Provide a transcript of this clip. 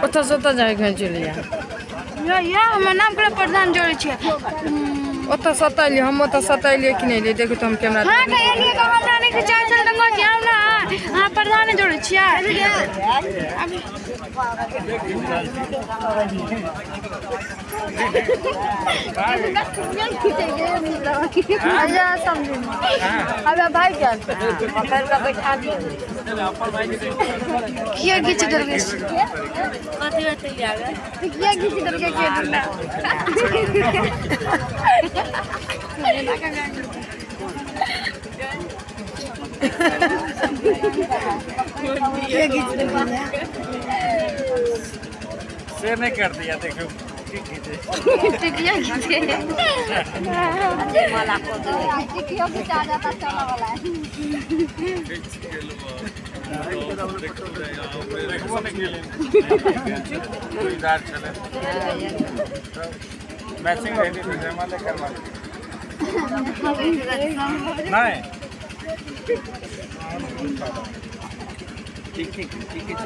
ओतऽ से ओतऽ जाए के चलि जा या हमर नाम करे प्रधान जोड़े छियै ओतऽ से ओतऽ एलियै हम ओतऽ से ओतऽ एलियै कि नहीं एलियै देखो तो हम कैमरा हां त एलियै त हमरा नहीं के चार साल तक के हम ना हां प्रधान जोड़े छियै आजा समझ अबे भाई क्या पकड़ के बैठा दिए किया खींच दर के कथि होते आगे किया खींच दर के दिला किया खींच दर से नहीं कर दिया देखो टिकिया खींचे माला को दे टिकिया खींचा जाता चला वाला है मैचिंग रेडी थी जमाले करवा नहीं ठीक ठीक ठीक है